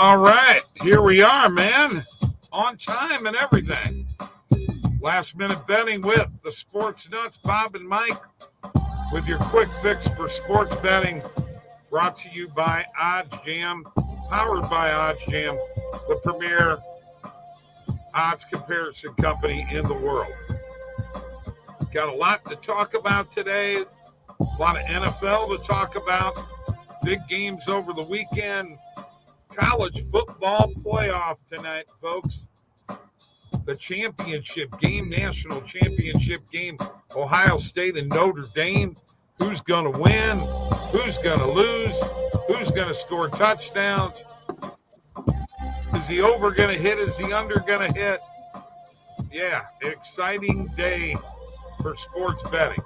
All right, here we are, man. On time and everything. Last minute betting with the Sports Nuts, Bob and Mike, with your quick fix for sports betting, brought to you by OddsJam, powered by OddsJam, the premier odds comparison company in the world. Got a lot to talk about today, a lot of NFL to talk about, big games over the weekend, college football playoff tonight, folks. The championship game, national championship game, Ohio State and Notre Dame. Who's going to win? Who's going to lose? Who's going to score touchdowns? Is the over going to hit? Is the under going to hit? Yeah, exciting day for sports betting.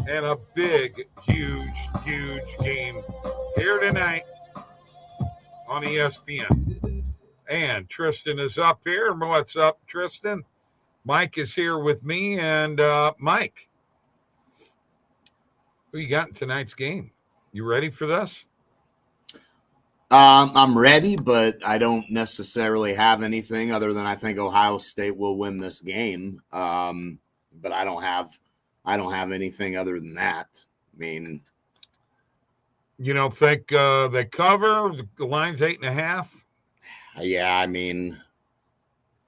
And a big, huge, huge game here tonight on ESPN. And Tristan is up here. What's up, Tristan? Mike is here with me. And Mike, who you got in tonight's game? You ready for this? I'm ready, but I don't necessarily have anything other than I think Ohio State will win this game. But I don't have anything other than that. I mean, you don't think they cover? The line's 8.5. Yeah, I mean,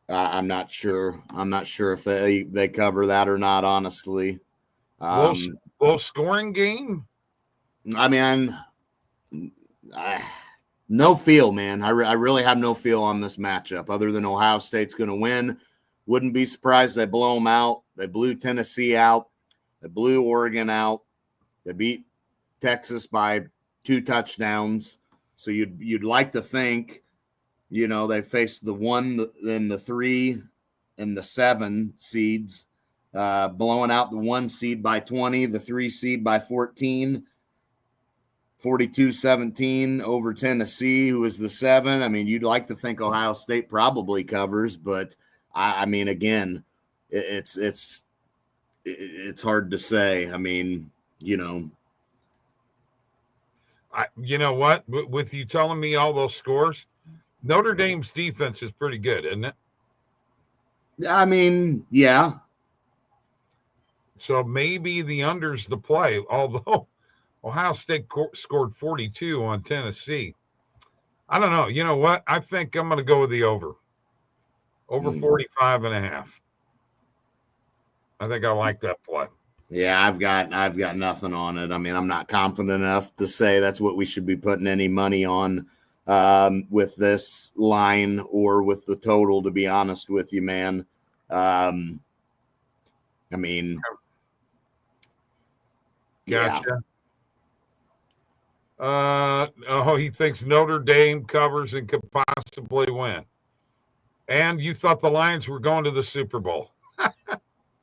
I'm not sure. I'm not sure if they cover that or not, honestly. Low scoring game? I mean, no feel, man. I really have no feel on this matchup other than Ohio State's going to win. Wouldn't be surprised they blow them out. They blew Tennessee out. They blew Oregon out. They beat Texas by 2 touchdowns. So you'd like to think, you know, they faced the 1, then the 3, and the 7 seeds, blowing out the 1 seed by 20, the 3 seed by 14, 42-17 over Tennessee, who is the 7. I mean, you'd like to think Ohio State probably covers, but I mean, again, it's hard to say. I mean, you know. You know what? With you telling me all those scores, Notre Dame's defense is pretty good, isn't it? I mean, yeah. So maybe the under's the play, although Ohio State scored 42 on Tennessee. I don't know. You know what? I think I'm going to go with the over. Over 45.5. I think I like that play. Yeah, I've got nothing on it. I mean, I'm not confident enough to say that's what we should be putting any money on with this line or with the total, to be honest with you, man. I mean, gotcha. Yeah. He thinks Notre Dame covers and could possibly win. And you thought the Lions were going to the Super Bowl.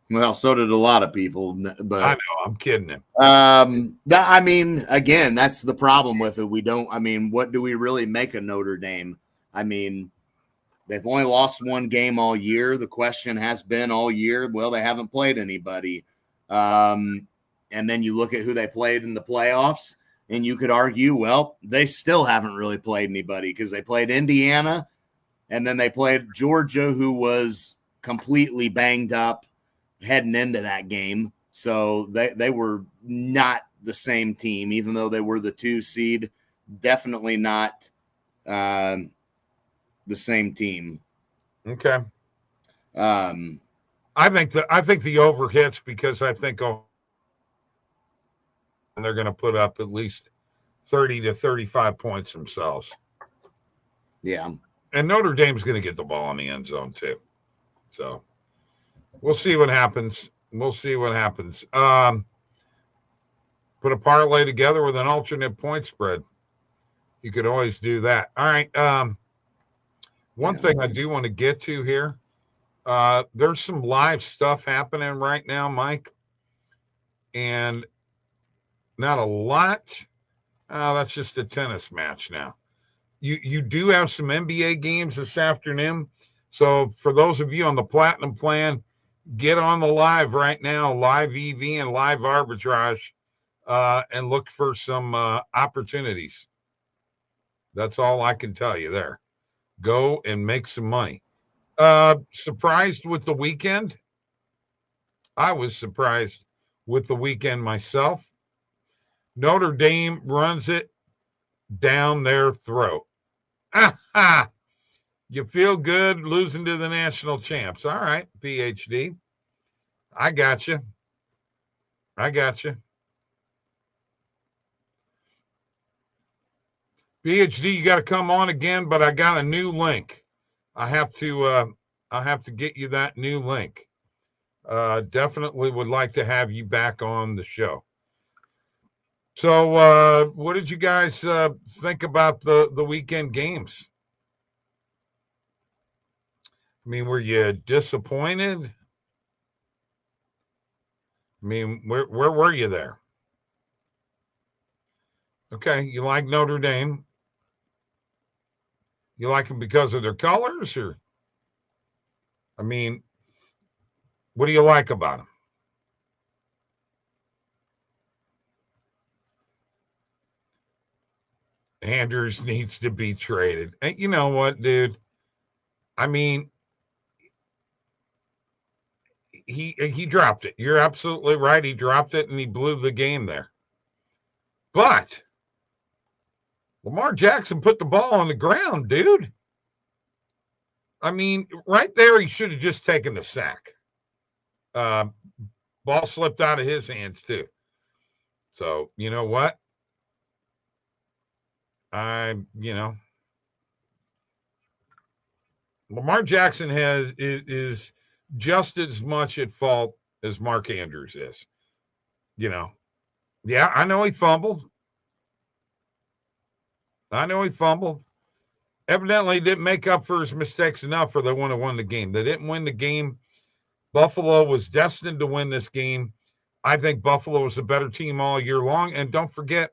Well, so did a lot of people. But I know, I'm kidding him. I mean, again, that's the problem with it. What do we really make of Notre Dame? I mean, they've only lost 1 game all year. The question has been all year, well, they haven't played anybody. And then you look at who they played in the playoffs, and you could argue, well, they still haven't really played anybody because they played Indiana, and then they played Georgia, who was completely banged up heading into that game. So they were not the same team, even though they were the 2 seed. Definitely not the same team. Okay. I think the over hits because I think they're going to put up at least 30 to 35 points themselves. Yeah. And Notre Dame's going to get the ball in the end zone too. So we'll see what happens. Put a parlay together with an alternate point spread. You could always do that. All right. One thing I do want to get to here. There's some live stuff happening right now, Mike. And not a lot. That's just a tennis match now. You do have some NBA games this afternoon. So for those of you on the Platinum plan, get on the live right now, live EV and live arbitrage, and look for some opportunities. That's all I can tell you there. Go and make some money. Surprised with the weekend? I was surprised with the weekend myself. Notre Dame runs it down their throat. You feel good losing to the national champs. All right, PhD. I got you. PhD, you got to come on again, but I got a new link. I have to get you that new link. Definitely would like to have you back on the show. So, what did you guys think about the weekend games? I mean, were you disappointed? I mean, where were you there? Okay, you like Notre Dame. You like them because of their colors, or I mean, what do you like about them? Andrews needs to be traded. And you know what, dude? I mean, he dropped it. You're absolutely right. He dropped it and he blew the game there. But Lamar Jackson put the ball on the ground, dude. I mean, right there, he should have just taken the sack. Ball slipped out of his hands, too. So, you know what? Lamar Jackson is just as much at fault as Mark Andrews is. Yeah, I know he fumbled. Evidently, he didn't make up for his mistakes enough, or they wouldn't have won the game. They didn't win the game. Buffalo was destined to win this game. I think Buffalo was a better team all year long. And don't forget,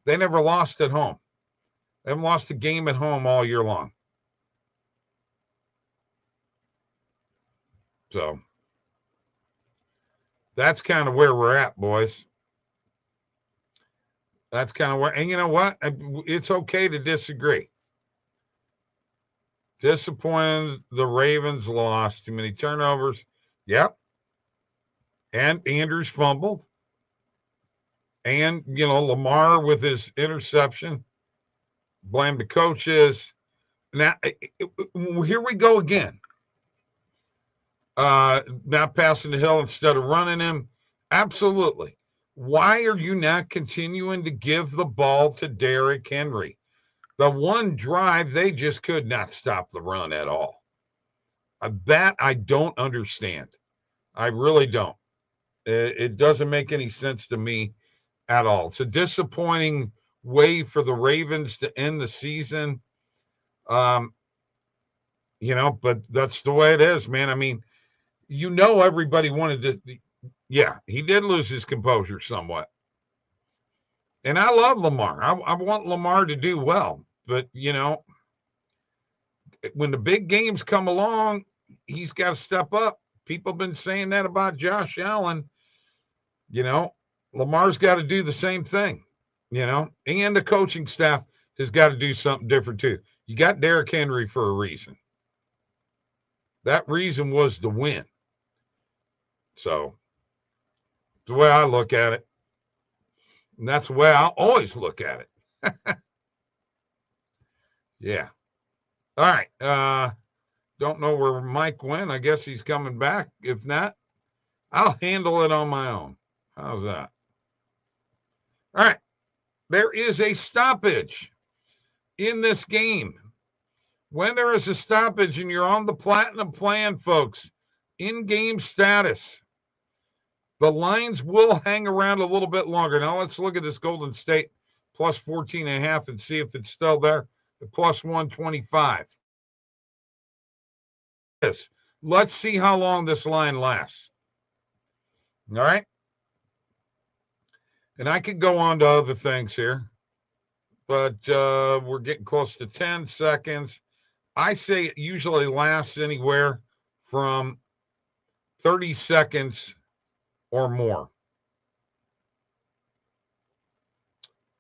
they never lost at home. They haven't lost a game at home all year long. So that's kind of where we're at, boys. That's kind of where, and you know what? It's okay to disagree. Disappointed the Ravens lost. Too many turnovers. Yep. And Andrews fumbled. And, Lamar with his interception. Blame the coaches. Now, here we go again. Now passing the hill instead of running him. Absolutely. Why are you not continuing to give the ball to Derrick Henry? The one drive, they just could not stop the run at all. That I don't understand. I really don't. It doesn't make any sense to me at all. It's a disappointing way for the Ravens to end the season. But that's the way it is, man. I mean, everybody wanted to. Yeah, he did lose his composure somewhat. And I love Lamar. I want Lamar to do well. But, when the big games come along, he's got to step up. People have been saying that about Josh Allen. Lamar's got to do the same thing, and the coaching staff has got to do something different too. You got Derrick Henry for a reason. That reason was the win. So the way I look at it, and that's the way I always look at it. Yeah. All right. Don't know where Mike went. I guess he's coming back. If not, I'll handle it on my own. How's that? All right. There is a stoppage in this game. When there is a stoppage and you're on the platinum plan, folks, in-game status, the lines will hang around a little bit longer. Now let's look at this Golden State plus 14.5 and see if it's still there at plus 125. Let's see how long this line lasts. All right. And I could go on to other things here, but we're getting close to 10 seconds. I say it usually lasts anywhere from 30 seconds or more.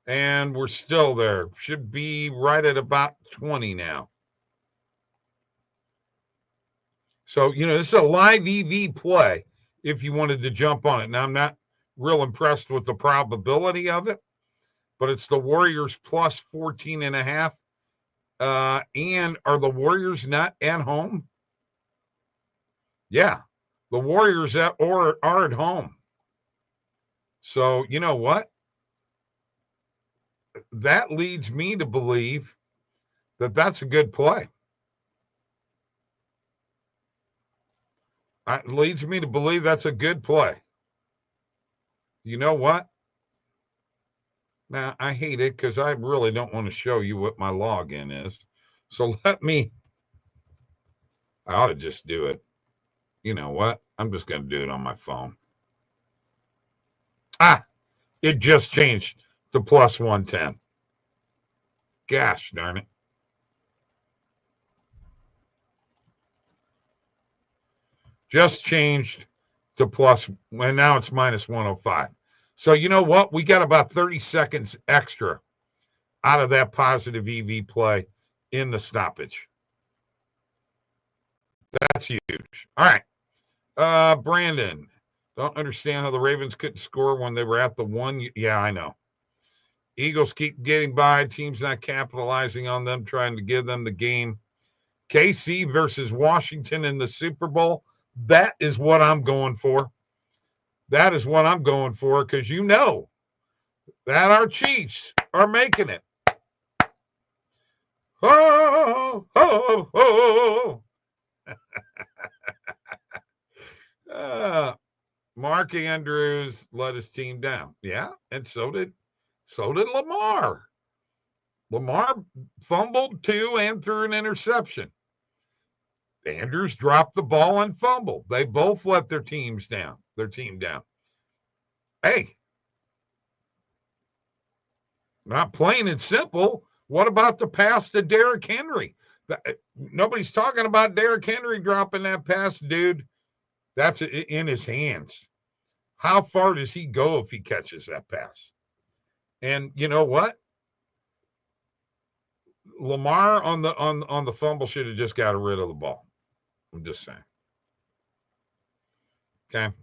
And we're still there. Should be right at about 20 now. So, this is a live EV play if you wanted to jump on it. Now, I'm not real impressed with the probability of it, but it's the Warriors plus 14.5. And are the Warriors not at home? Yeah, the Warriors are at home. So, you know what? That leads me to believe that that's a good play. It leads me to believe that's a good play. You know what? Now, I hate it because I really don't want to show you what my login is. So I ought to just do it. You know what? I'm just going to do it on my phone. It just changed to plus 110. Gosh darn it. Just changed to plus, and now it's minus 105. So you know what? We got about 30 seconds extra out of that positive EV play in the stoppage. That's huge. All right. Brandon, don't understand how the Ravens couldn't score when they were at the one. Yeah, I know. Eagles keep getting by. Teams not capitalizing on them, trying to give them the game. KC versus Washington in the Super Bowl. That is what I'm going for. That is what I'm going for because you know that our Chiefs are making it. Oh, oh, oh. Mark Andrews let his team down. Yeah, and so did Lamar. Lamar fumbled too and threw an interception. Andrews dropped the ball and fumbled. They both let their team down. Hey, not plain and simple. What about the pass to Derrick Henry? Nobody's talking about Derrick Henry dropping that pass, dude. That's in his hands. How far does he go if he catches that pass? And you know what? Lamar on the fumble should have just got rid of the ball. I'm just saying. Okay.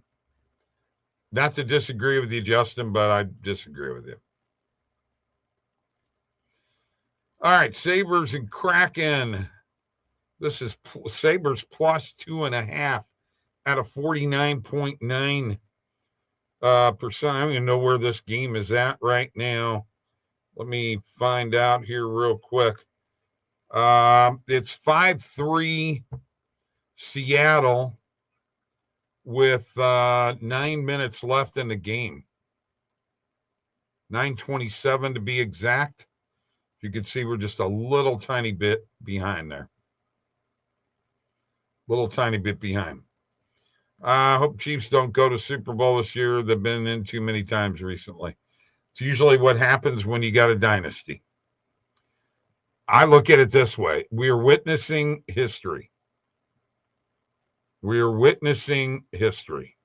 Not to disagree with you, Justin, but I disagree with you. All right, Sabres and Kraken. This is Sabres plus 2.5 at a 49.9%. I don't even know where this game is at right now. Let me find out here real quick. It's 5-3 Seattle with 9 minutes left in the game. 9:27 to be exact. You can see we're just a little tiny bit behind there. Little tiny bit behind. I hope Chiefs don't go to Super Bowl this year. They've been in too many times recently. It's usually what happens when you got a dynasty. I look at it this way. We are witnessing history. We are witnessing history.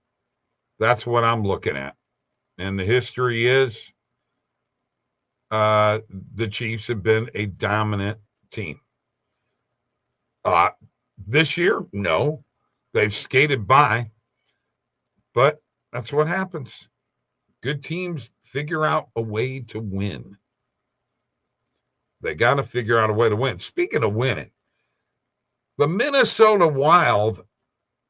That's what I'm looking at. And the history is the Chiefs have been a dominant team. This year, no. They've skated by. But that's what happens. Good teams figure out a way to win. They got to figure out a way to win. Speaking of winning, the Minnesota Wild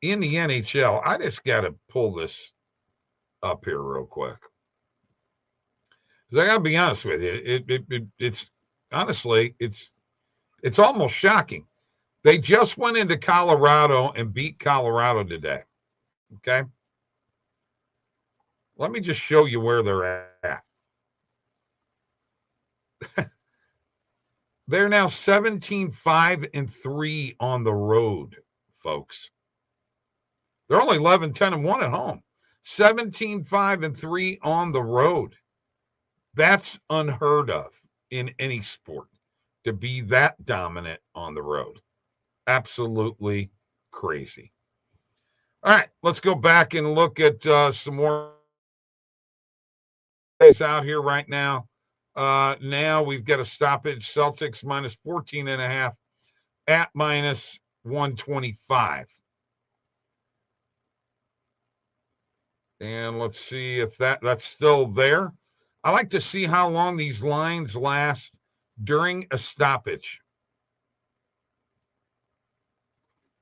in the NHL, I just got to pull this up here real quick. Because I got to be honest with you. It's honestly, it's almost shocking. They just went into Colorado and beat Colorado today. Okay? Let me just show you where they're at. They're now 17-5-3 on the road, folks. They're only 11-10-1 at home. 17-5-3 on the road. That's unheard of in any sport, to be that dominant on the road. Absolutely crazy. All right, let's go back and look at some more out here right now. Now we've got a stoppage. Celtics minus 14.5 at minus 125. And let's see if that's still there. I like to see how long these lines last during a stoppage.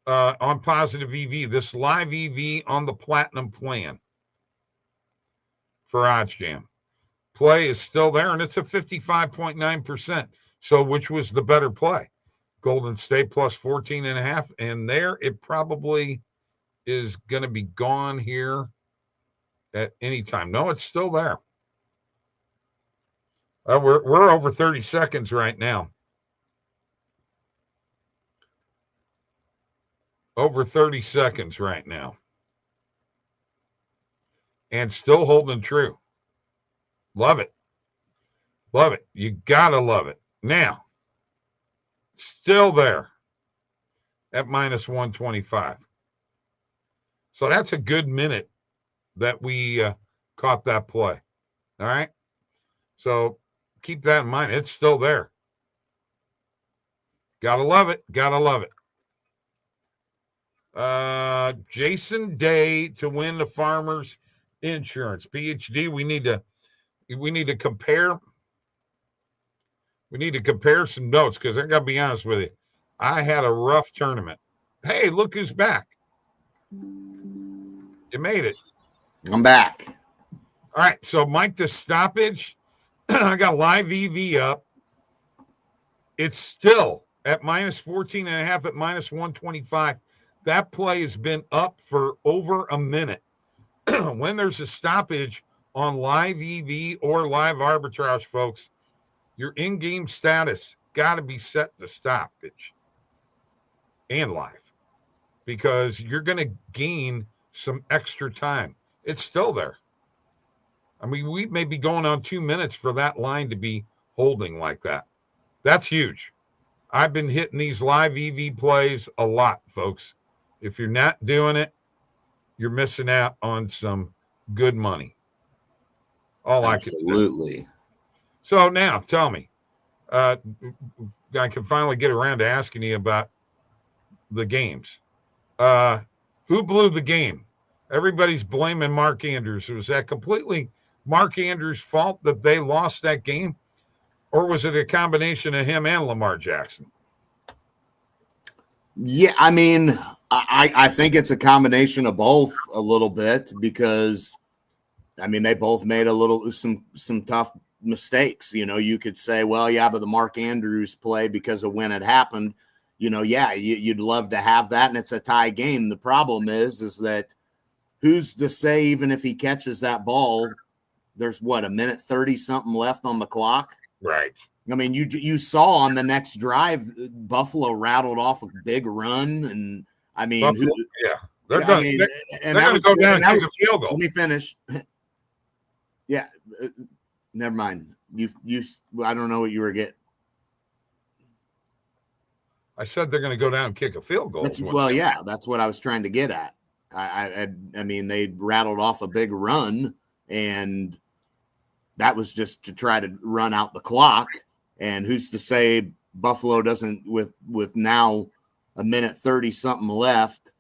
On positive EV, this live EV on the platinum plan for OddsJam. Play is still there, and it's a 55.9%. So which was the better play? Golden State plus 14.5, and there it probably is going to be gone here at any time. No, it's still there. We're over 30 seconds right now. Over 30 seconds right now. And still holding true. Love it. Love it. You got to love it. Now, still there at minus 125. So that's a good minute that we caught that play. All right. So keep that in mind. It's still there. Got to love it. Got to love it. Jason Day to win the Farmers Insurance. PhD, we need to compare. We need to compare some notes because I got to be honest with you. I had a rough tournament. Hey, look who's back. You made it. I'm back. All right. So, Mike, the stoppage, I got live EV up. It's still at minus 14.5 at minus 125. That play has been up for over a minute. When there's a stoppage on live EV or live arbitrage, folks, your in-game status got to be set to stoppage and live because you're going to gain some extra time. It's still there. I mean, we may be going on 2 minutes for that line to be holding like that. That's huge. I've been hitting these live EV plays a lot, folks. If you're not doing it, you're missing out on some good money. All Absolutely. I can say. So now tell me, I can finally get around to asking you about the games. Who blew the game? Everybody's blaming Mark Andrews. Was that completely Mark Andrews' fault that they lost that game? Or was it a combination of him and Lamar Jackson? Yeah, I mean, I think it's a combination of both a little bit because, I mean, they both made some tough mistakes. You know, you could say, well, yeah, but the Mark Andrews play because of when it happened, you know, yeah, you'd love to have that, and it's a tie game. The problem is that who's to say even if he catches that ball, there's what, a minute 30 something left on the clock? Right. I mean, you saw on the next drive, Buffalo rattled off a big run, and I mean, Buffalo, they're going to go down and kick a field goal. Let me finish. Yeah, never mind. You. I don't know what you were getting. I said they're going to go down and kick a field goal. Yeah, that's what I was trying to get at. I mean, they rattled off a big run, and that was just to try to run out the clock. And who's to say Buffalo doesn't, with now a minute 30 something left,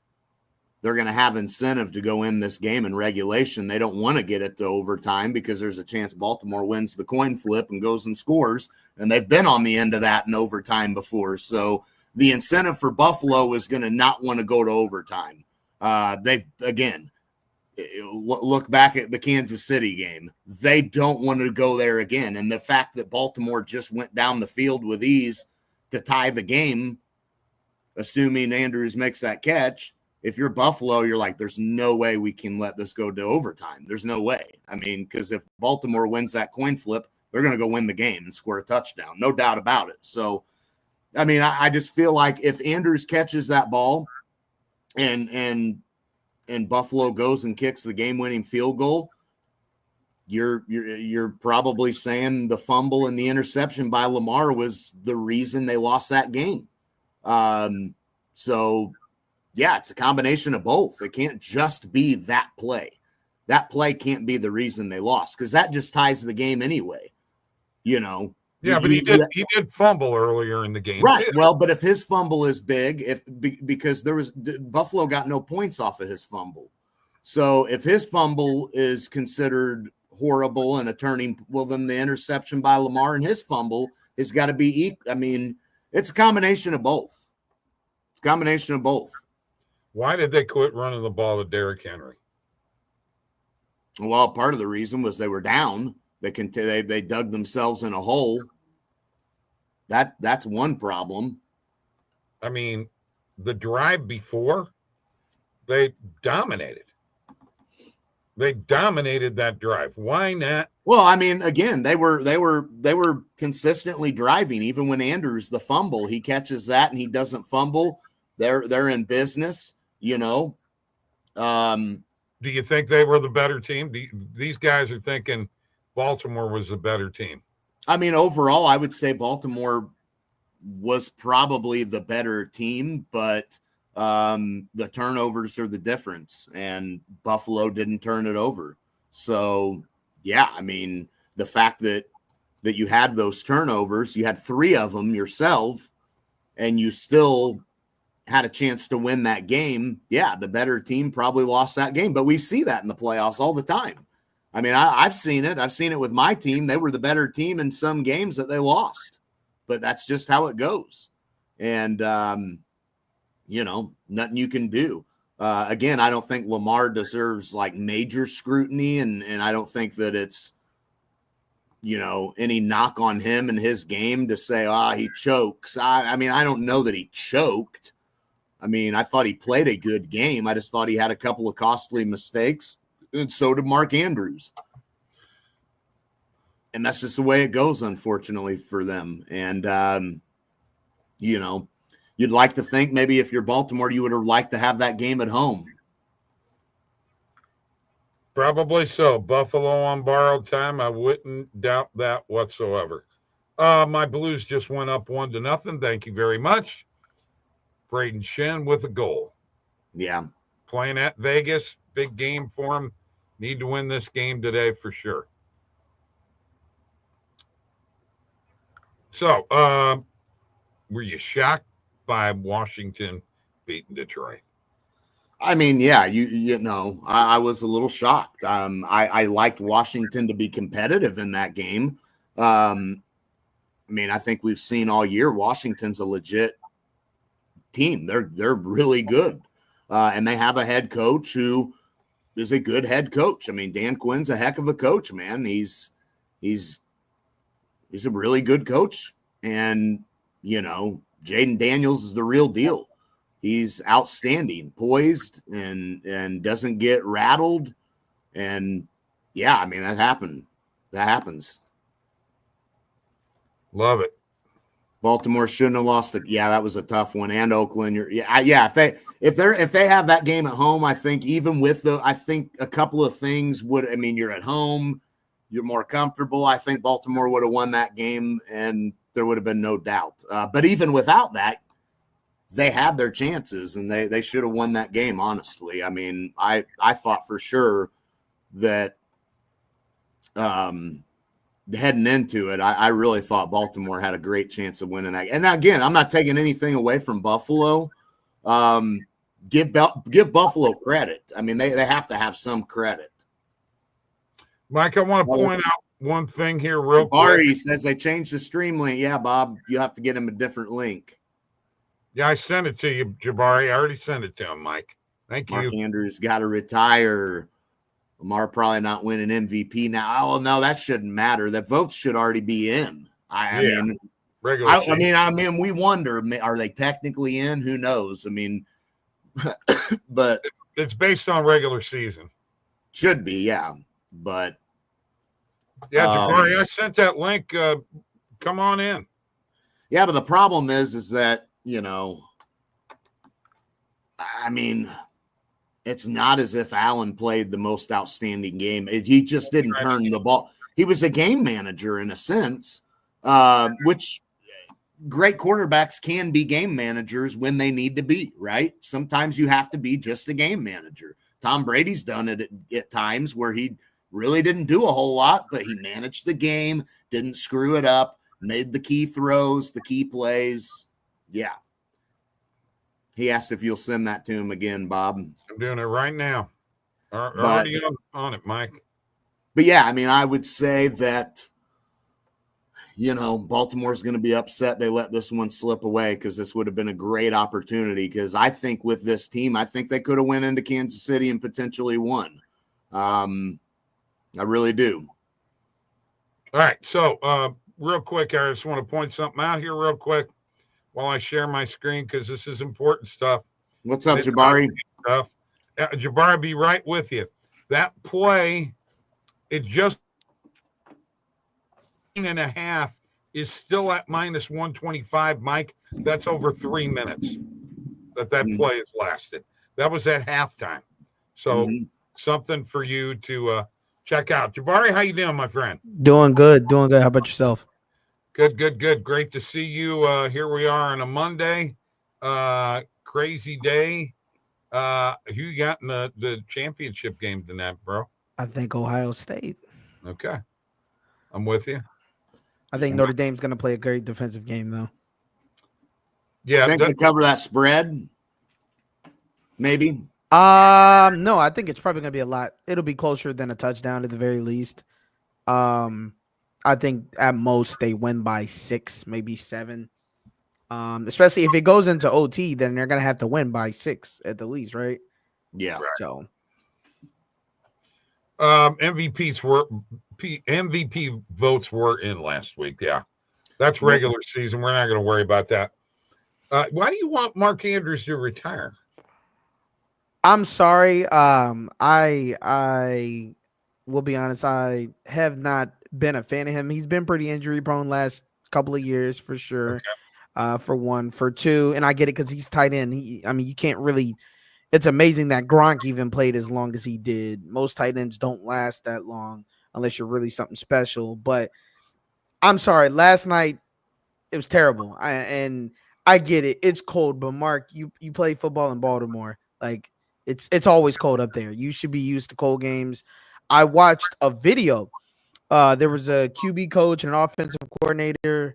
they're going to have incentive to go in this game in regulation. They don't want to get it to overtime because there's a chance Baltimore wins the coin flip and goes and scores. And they've been on the end of that in overtime before. So the incentive for Buffalo is going to not want to go to overtime. Look back at the Kansas City game. They don't want to go there again. And the fact that Baltimore just went down the field with ease to tie the game, assuming Andrews makes that catch, if you're Buffalo, you're like, there's no way we can let this go to overtime. There's no way. I mean, because if Baltimore wins that coin flip, they're going to go win the game and score a touchdown. No doubt about it. So, I mean, I just feel like if Andrews catches that ball and Buffalo goes and kicks the game-winning field goal, you're probably saying the fumble and the interception by Lamar was the reason they lost that game. So, yeah, it's a combination of both. It can't just be that play. That play can't be the reason they lost because that just ties the game anyway. you know. Yeah, but he did fumble earlier in the game, right? too. Well, but if his fumble is big, because Buffalo got no points off of his fumble, so if his fumble is considered horrible and a turning, well, then the interception by Lamar and his fumble has got to be equal. I mean, it's a combination of both. It's a combination of both. Why did they quit running the ball to Derrick Henry? Well, part of the reason was they were down. They dug themselves in a hole. That's one problem. I mean, the drive before, they dominated. They dominated that drive. Why not? Well, I mean, again, they were consistently driving. Even when Andrews, the fumble, he catches that and he doesn't fumble. They're in business, you know. Do you think they were the better team? These guys are thinking Baltimore was the better team. I mean, overall, I would say Baltimore was probably the better team, but the turnovers are the difference, and Buffalo didn't turn it over. So, yeah, I mean, the fact that you had those turnovers, you had 3 of them yourself, and you still had a chance to win that game. Yeah, the better team probably lost that game, but we see that in the playoffs all the time. I mean, I've seen it. I've seen it with my team. They were the better team in some games that they lost, but that's just how it goes. And, you know, nothing you can do. Again, I don't think Lamar deserves like major scrutiny, and I don't think that it's, you know, any knock on him and his game to say, he chokes. I mean, I don't know that he choked. I mean, I thought he played a good game. I just thought he had a couple of costly mistakes, and so did Mark Andrews. And that's just the way it goes, unfortunately, for them. And, you know, you'd like to think maybe if you're Baltimore, you would have liked to have that game at home. Probably so. Buffalo on borrowed time. I wouldn't doubt that whatsoever. My Blues just went up 1-0. Thank you very much. Braden Shen with a goal. Yeah. Playing at Vegas. Big game for him. Need to win this game today for sure. So, were you shocked by Washington beating Detroit? I mean, yeah, you know, I was a little shocked. I liked Washington to be competitive in that game. I mean, I think we've seen all year Washington's a legit team. They're really good, and they have a head coach who is a good head coach. I mean, Dan Quinn's a heck of a coach, man. He's a really good coach, and you know, Jaden Daniels is the real deal. He's outstanding, poised, and doesn't get rattled. And yeah, I mean, that happened. That happens. Love it. Baltimore shouldn't have lost it. Yeah, that was a tough one. And Oakland, if they have that game at home, I think even with I think a couple of things would. I mean, you're at home, you're more comfortable. I think Baltimore would have won that game, and there would have been no doubt. But even without that, they had their chances, and they should have won that game, honestly. I mean, I thought for sure that heading into it, I really thought Baltimore had a great chance of winning that. And again, I'm not taking anything away from Buffalo. Give Buffalo credit. I mean, they have to have some credit. Mike, I want to point out one thing here real quick. Ari says they changed the stream link. Yeah, Bob, you have to get him a different link. Yeah, I sent it to you, Jabari. I already sent it to him, Mike. Thank you. Mark Andrews got to retire. Lamar probably not winning MVP now. Oh, no, that shouldn't matter. The votes should already be in. I mean, we wonder, are they technically in? Who knows? I mean, but it's based on regular season. Should be, yeah. But yeah, Jabari, I sent that link. Come on in. Yeah, but the problem is that, you know, I mean, it's not as if Allen played the most outstanding game. He just didn't turn the ball. He was a game manager in a sense, which great quarterbacks can be game managers when they need to be, right? Sometimes you have to be just a game manager. Tom Brady's done it at times where he really didn't do a whole lot, but he managed the game, didn't screw it up, made the key throws, the key plays. Yeah. He asked if you'll send that to him again, Bob. I'm doing it right now. Already on it, Mike. But yeah, I mean, I would say that, Baltimore's going to be upset they let this one slip away, because this would have been a great opportunity. Because I think with this team, I think they could have went into Kansas City and potentially won. I really do. All right. So real quick, I just want to point something out here real quick while I share my screen, because this is important stuff. What's up, Jabari? Jabari, be right with you. That play, it just and a half is still at minus 125, Mike. That's over 3 minutes that play has lasted. That was at halftime. So something for you to check out. Jabari, how you doing, my friend? Doing good. How about yourself? Good. Great to see you. Here we are on a Monday. Crazy day. Who you got in the championship game tonight, bro? I think Ohio State. Okay. I'm with you. I think Notre Dame's going to play a great defensive game, though. Yeah. I think they cover that spread. Maybe. No, I think it's probably going to be a lot. It'll be closer than a touchdown at the very least. I think at most they win by 6, maybe 7. Especially if it goes into OT, then they're going to have to win by 6 at the least, right? Yeah. Right. So. MVP votes were in last week. Yeah, that's regular season. We're not going to worry about that. Why do you want Mark Andrews to retire? I'm sorry. I will be honest. I have not been a fan of him. He's been pretty injury prone last couple of years for sure. Okay. For one, for two, and I get it because he's tight end. You can't really. It's amazing that Gronk even played as long as he did. Most tight ends don't last that long unless you're really something special. But I'm sorry, last night it was terrible. I get it. It's cold, but Mark, you play football in Baltimore. Like it's always cold up there. You should be used to cold games. I watched a video. There was a QB coach and an offensive coordinator.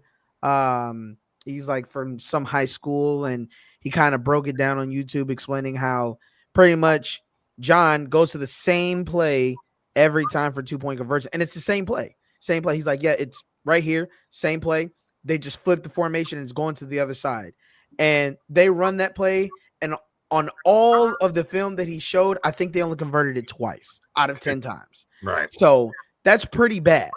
He's like from some high school, and he kind of broke it down on YouTube, explaining how pretty much John goes to the same play every time for 2-point conversion. And it's the same play. He's like, yeah, it's right here. Same play. They just flip the formation and it's going to the other side. And they run that play. And on all of the film that he showed, I think they only converted it twice out of 10 times. Right. So that's pretty bad.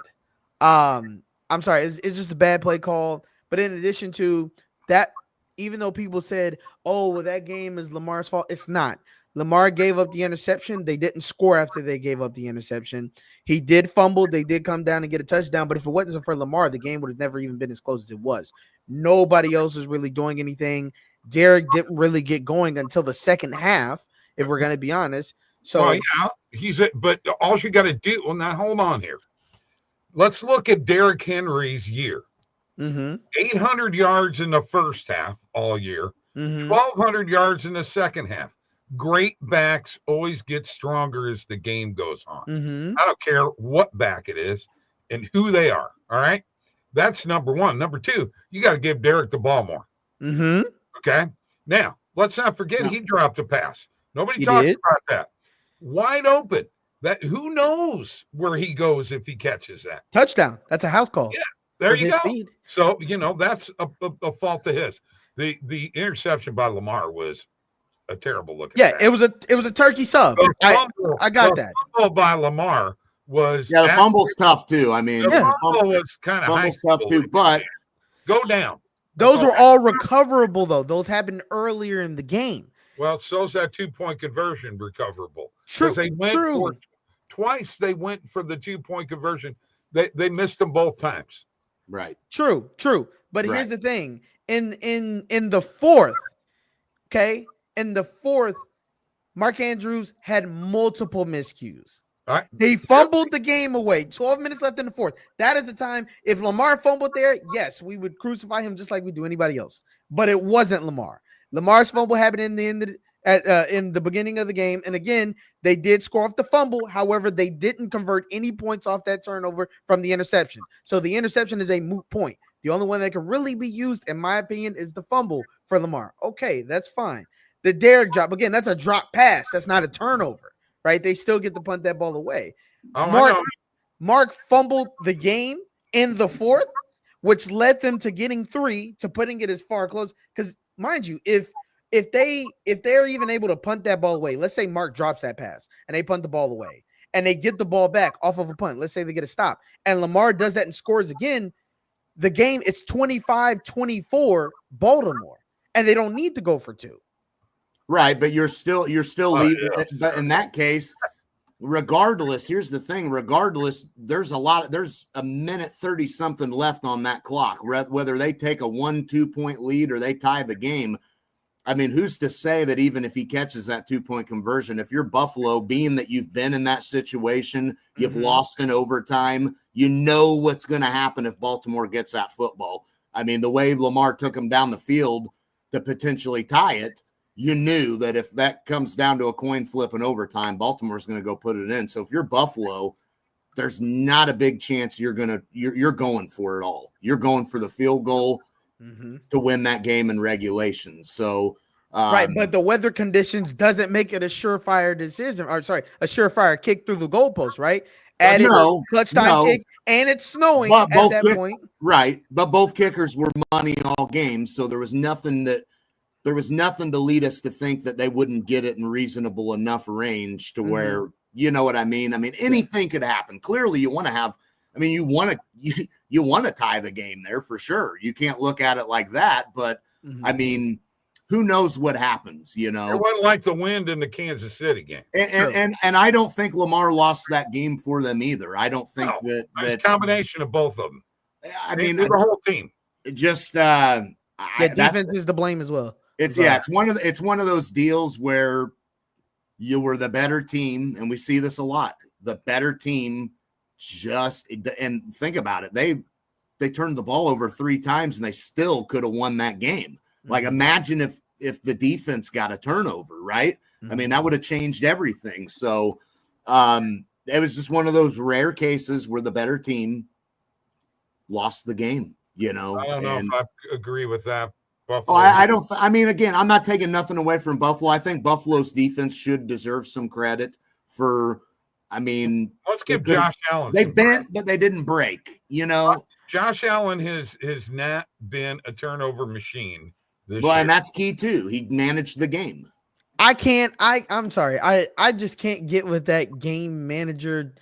I'm sorry. It's just a bad play call. But in addition to that, even though people said, oh, well, that game is Lamar's fault, it's not. Lamar gave up the interception. They didn't score after they gave up the interception. He did fumble. They did come down and get a touchdown. But if it wasn't for Lamar, the game would have never even been as close as it was. Nobody else was really doing anything. Derek didn't really get going until the second half, if we're going to be honest. So, yeah, but all you got to do, well, now hold on here. Let's look at Derrick Henry's year. 800 yards in the first half all year, 1,200 yards in the second half. Great backs always get stronger as the game goes on. I don't care what back it is and who they are. All right. That's number one. Number two, you got to give Derek the ball more. Okay. Now, let's not forget he dropped a pass. Nobody talks about that. Wide open. That who knows where he goes if he catches that. Touchdown. That's a house call. Yeah. There you go. Speed. So, that's a fault of his. The interception by Lamar was a terrible looking. Yeah, it was a turkey sub. I got that. The fumble by Lamar was the fumble's tough too. I mean, the fumble was kind of high tough too, but go down. Those were all recoverable though. Those happened earlier in the game. Well, so's that 2-point conversion recoverable. True. They went for twice. They went for the 2-point conversion. They missed them both times. Right. True. But here's the thing. In the fourth, okay? In the fourth, Mark Andrews had multiple miscues. Right. They fumbled the game away. 12 minutes left in the fourth. That is the time. If Lamar fumbled there, yes, we would crucify him just like we do anybody else. But it wasn't Lamar. Lamar's fumble happened in the beginning of the game. And again, they did score off the fumble. However, they didn't convert any points off that turnover from the interception. So the interception is a moot point. The only one that can really be used, in my opinion, is the fumble for Lamar. Okay, that's fine. The Derek drop, again, that's a drop pass. That's not a turnover, right? They still get to punt that ball away. Mark fumbled the game in the fourth, which led them to getting 3, to putting it as far close. Because mind you, if they're even able to punt that ball away, let's say Mark drops that pass and they punt the ball away and they get the ball back off of a punt. Let's say they get a stop and Lamar does that and scores again. The game, it's 25-24 Baltimore, and they don't need to go for 2. Right, but you're still leaving. But in that case, regardless, here's the thing. Regardless, there's a minute 30 something left on that clock. Whether they take a 1-2 point lead or they tie the game, I mean, who's to say that even if he catches that 2-point conversion, if you're Buffalo, being that you've been in that situation, you've lost in overtime, you know what's going to happen if Baltimore gets that football. I mean, the way Lamar took him down the field to potentially tie it, you knew that if that comes down to a coin flip in overtime, Baltimore's going to go put it in. So if you're Buffalo, there's not a big chance you're going for it all. You're going for the field goal to win that game in regulation. So right, but the weather conditions doesn't make it a surefire decision. Or sorry, a surefire kick through the goalpost, right? Added clutch time kick, and it's snowing at that point. Right, but both kickers were money all games, so there was nothing to lead us to think that they wouldn't get it in reasonable enough range to where, you know what I mean? I mean, anything could happen. Clearly, you want to tie the game there for sure. You can't look at it like that, but I mean, who knows what happens, you know? It wasn't like the wind in the Kansas City game. And I don't think Lamar lost that game for them either. I don't think that combination of both of them. I mean, the whole team. Just defense is to blame as well. It's one of those deals where you were the better team, and we see this a lot. The better team and think about it. They turned the ball over 3 times and they still could have won that game. Like, imagine if the defense got a turnover, right? I mean, that would have changed everything. So it was just one of those rare cases where the better team lost the game, you know? I don't know if I agree with that. Buffalo. I don't. I mean, again, I'm not taking nothing away from Buffalo. I think Buffalo's defense should deserve some credit for. I mean, let's give Josh Allen. They bent, but they didn't break. You know, Josh Allen has not been a turnover machine this year. And that's key too. He managed the game. I'm sorry. I just can't get with that game manager.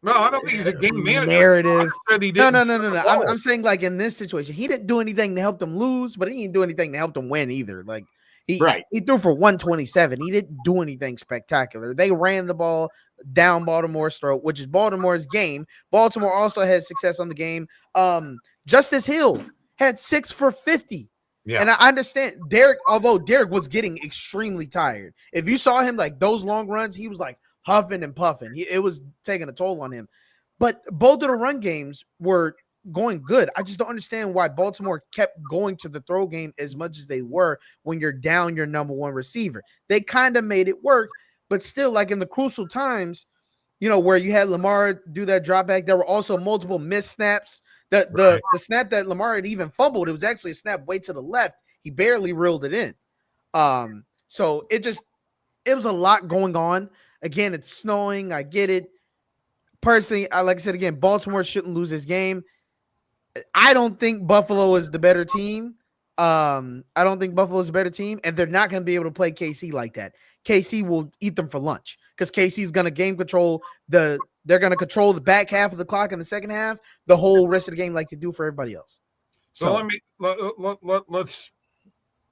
No, I don't think he's a game manager. Narrative. No. I'm saying, like, in this situation, he didn't do anything to help them lose, but he didn't do anything to help them win either. Like, he threw for 127. He didn't do anything spectacular. They ran the ball down Baltimore's throat, which is Baltimore's game. Baltimore also had success on the game. Justice Hill had 6 for 50. Yeah. And I understand Derek, although Derek was getting extremely tired. If you saw him, like, those long runs, he was like huffing and puffing. It was taking a toll on him. But both of the run games were going good. I just don't understand why Baltimore kept going to the throw game as much as they were when you're down your number 1 receiver. They kind of made it work, but still, like, in the crucial times, you know, where you had Lamar do that drop back, there were also multiple missed snaps. The snap that Lamar had even fumbled, it was actually a snap way to the left. He barely reeled it in. So it was a lot going on. Again, it's snowing. I get it. Personally, like I said, again, Baltimore shouldn't lose this game. I don't think Buffalo is the better team. I don't think Buffalo is a better team, and they're not going to be able to play KC like that. KC will eat them for lunch because KC is going to game control they're going to control the back half of the clock in the second half, the whole rest of the game like they do for everybody else. So let's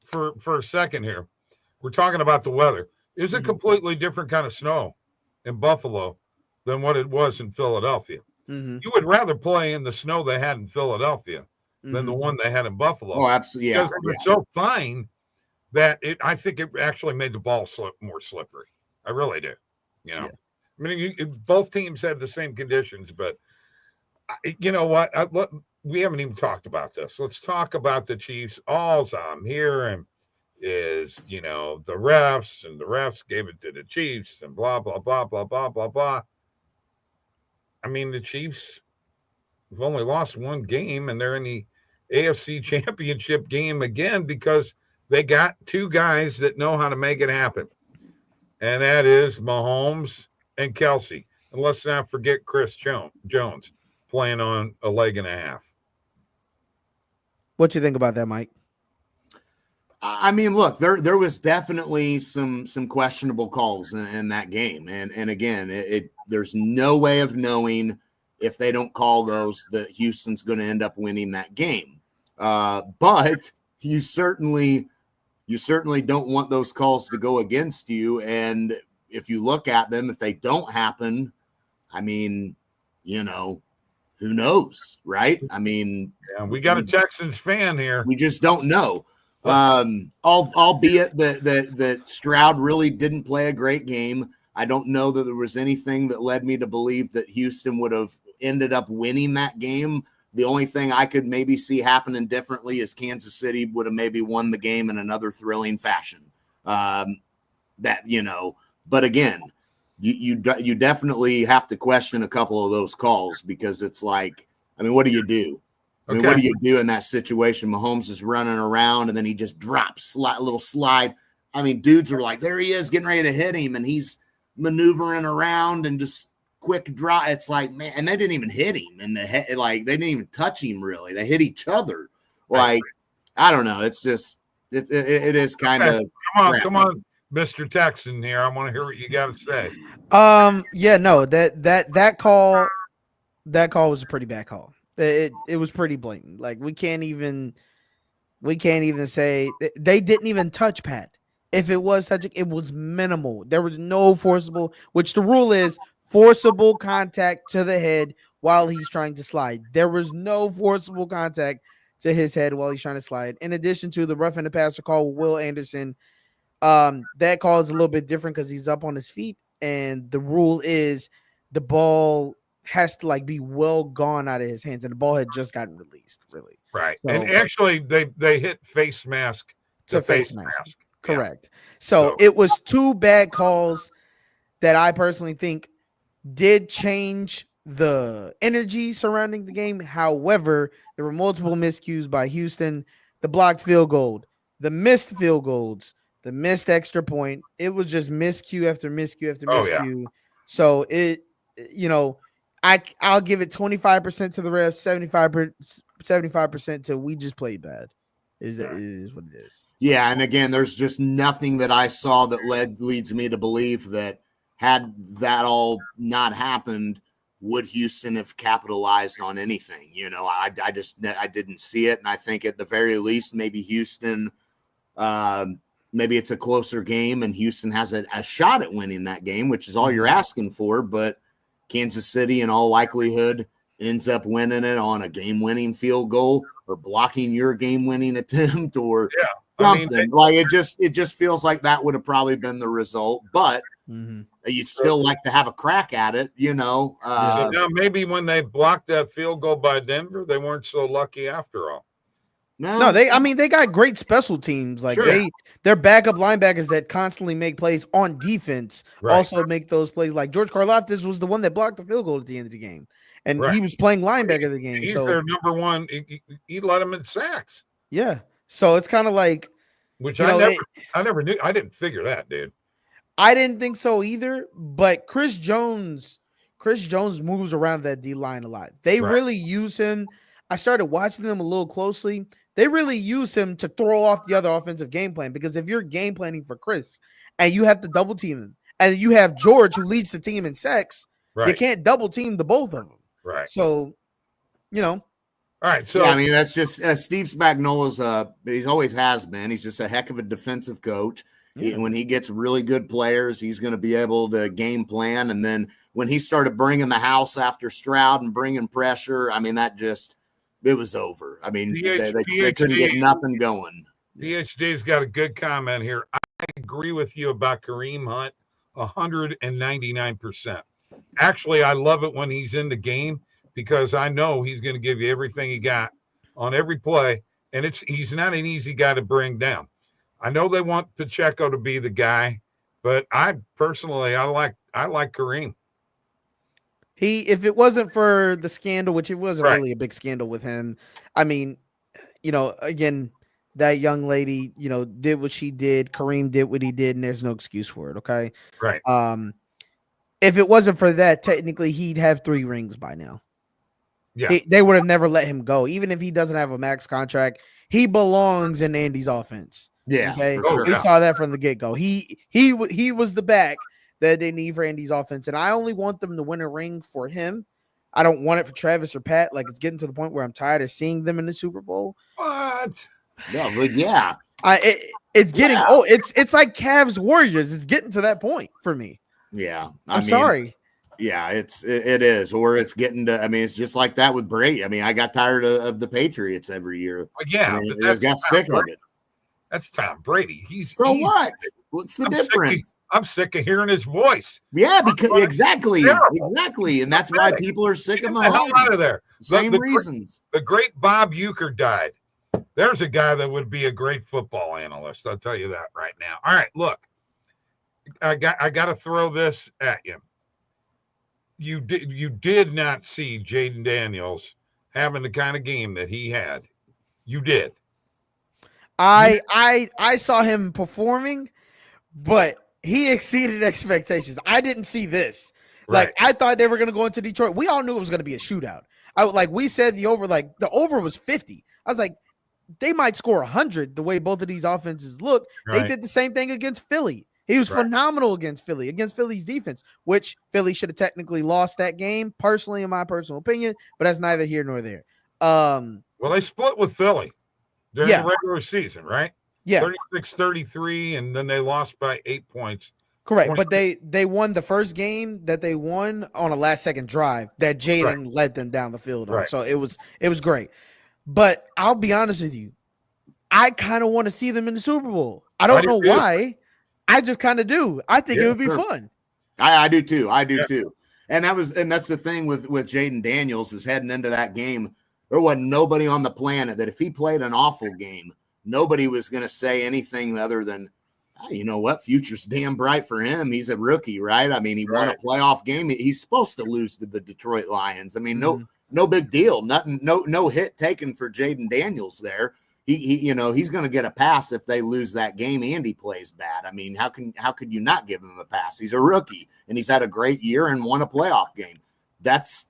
for a second here. We're talking about the weather. It's a completely different kind of snow in Buffalo than what it was in Philadelphia. You would rather play in the snow they had in Philadelphia than the one they had in Buffalo. Oh, absolutely. Yeah. Because it's so fine that I think it actually made the ball more slippery. I really do. You know, I mean, both teams have the same conditions, but you know what? We haven't even talked about this. Let's talk about the Chiefs. All's I'm here, and is, the refs, and the refs gave it to the Chiefs, and blah, blah, blah, blah, blah, blah, blah. I mean, the Chiefs have only lost one game, and they're in the AFC Championship game again because they got two guys that know how to make it happen. And that is Mahomes and Kelsey. And let's not forget Chris Jones playing on a leg and a half. What you think about that, Mike? I mean, look, there was definitely some questionable calls in that game, and again, there's no way of knowing if they don't call those that Houston's going to end up winning that game. But you certainly don't want those calls to go against you, and if you look at them, if they don't happen, I mean, who knows, right? I mean, yeah, we got a Texans fan here. We just don't know. Albeit that Stroud really didn't play a great game. I don't know that there was anything that led me to believe that Houston would have ended up winning that game. The only thing I could maybe see happening differently is Kansas City would have maybe won the game in another thrilling fashion. But again, you definitely have to question a couple of those calls because it's like, I mean, what do you do? I mean, what do you do in that situation? Mahomes is running around, and then he just drops a little slide. I mean, dudes are like, there he is, getting ready to hit him, and he's maneuvering around and just quick drop. It's like, man, and they didn't even hit him in the head. Like, they didn't even touch him, really. They hit each other. Like, I don't know. It's just, it is kind of. Come on, Mr. Texan here. I want to hear what you got to say. Yeah, no, that call was a pretty bad call. It was pretty blatant. Like we can't even say they didn't even touch Pat. If it was touching, it was minimal. There was no forcible, which the rule is forcible contact to the head while he's trying to slide. There was no forcible contact to his head while he's trying to slide. In addition to the roughing the passer call with Will Anderson, that call is a little bit different because he's up on his feet, and the rule is the ball has to be well gone out of his hands, and the ball had just gotten released, really. Right. So, and actually they hit face mask to face mask. Correct. Yeah. So it was two bad calls that I personally think did change the energy surrounding the game. However, there were multiple miscues by Houston, the blocked field goal, the missed field goals, the missed extra point. It was just miscue after miscue after miscue. Yeah. So I'll give it 25% to the refs, 75% to we just played bad. Is what it is. Yeah, and again, there's just nothing that I saw that leads me to believe that had that all not happened, would Houston have capitalized on anything? I didn't see it, and I think at the very least, maybe Houston, maybe it's a closer game, and Houston has a shot at winning that game, which is all you're asking for, but Kansas City, in all likelihood, ends up winning it on a game-winning field goal or blocking your game-winning attempt or something. It just feels like that would have probably been the result, but you'd still like to have a crack at it, maybe when they blocked that field goal by Denver, they weren't so lucky after all. No, they got great special teams. They're backup linebackers that constantly make plays on defense. Right. Also make those plays. Like George Karlaftis was the one that blocked the field goal at the end of the game, and he was playing linebacker of the game. He's their number one. He led him in sacks. Yeah, so it's kind of like, which I never knew. I didn't figure that, dude. I didn't think so either. But Chris Jones moves around that D line a lot. They really use him. I started watching them a little closely. They really use him to throw off the other offensive game plan, because if you're game planning for Chris and you have to double team him, and you have George who leads the team in sacks, you can't double team the both of them. Right. So, All right. So I mean, that's just Steve Spagnuolo's. He always has been. He's just a heck of a defensive coach. Yeah. When he gets really good players, he's going to be able to game plan. And then when he started bringing the house after Stroud and bringing pressure, I mean, it was over. I mean, they couldn't get nothing going. PhD's got a good comment here. I agree with you about Kareem Hunt 199%. Actually, I love it when he's in the game, because I know he's going to give you everything he got on every play, and he's not an easy guy to bring down. I know they want Pacheco to be the guy, but I like Kareem. If it wasn't for the scandal, which it wasn't Right. really a big scandal with him, I mean, again, that young lady, did what she did. Kareem did what he did, and there's no excuse for it. Okay. Right. If it wasn't for that, technically he'd have 3 rings by now. Yeah. They would have never let him go. Even if he doesn't have a max contract, he belongs in Andy's offense. Yeah. Okay. Sure. We saw that from the get-go. He was the back that they need for Andy's offense. And I only want them to win a ring for him. I don't want it for Travis or Pat. Like, it's getting to the point where I'm tired of seeing them in the Super Bowl. What? Yeah, but yeah. It's getting it's like Cavs Warriors. It's getting to that point for me. Yeah. I'm sorry. Yeah, it is. Or it's getting to, I mean, it's just like that with Brady. I mean, I got tired of the Patriots every year. Well, yeah, I got sick of it. That's Tom Brady. What? What's the difference? I'm sick of hearing his voice. Yeah, because exactly. And that's why people are sick of Mahomes. The hell out of there. Same reasons. The great Bob Uecker died. There's a guy that would be a great football analyst. I'll tell you that right now. All right, look. I got to throw this at you. You did not see Jaden Daniels having the kind of game that he had. You did. I saw him performing, but he exceeded expectations. I didn't see this. Right. Like, I thought they were going to go into Detroit. We all knew it was going to be a shootout. We said the over was 50. I was like, they might score 100 the way both of these offenses look. Right. They did the same thing against Philly. He was phenomenal against Philly's defense, which Philly should have technically lost that game, personally, in my personal opinion, but that's neither here nor there. Well, they split with Philly during the regular season, right? Yeah. 36-33, and then they lost by 8 points. Correct, but they won the first game that they won on a last-second drive that Jaden led them down the field on. So it was great. But I'll be honest with you, I kind of want to see them in the Super Bowl. I don't know why. I just kind of do. I think it would be fun. I do too. Too. And that's the thing with Jaden Daniels is heading into that game. There wasn't nobody on the planet that if he played an awful game, nobody was going to say anything other than, you know what, future's damn bright for him. He's a rookie, right? I mean, he won a playoff game. He's supposed to lose to the Detroit Lions. I mean, no big deal. Nothing, no hit taken for Jaden Daniels there. He's going to get a pass if they lose that game and he plays bad. I mean, how could you not give him a pass? He's a rookie and he's had a great year and won a playoff game. That's,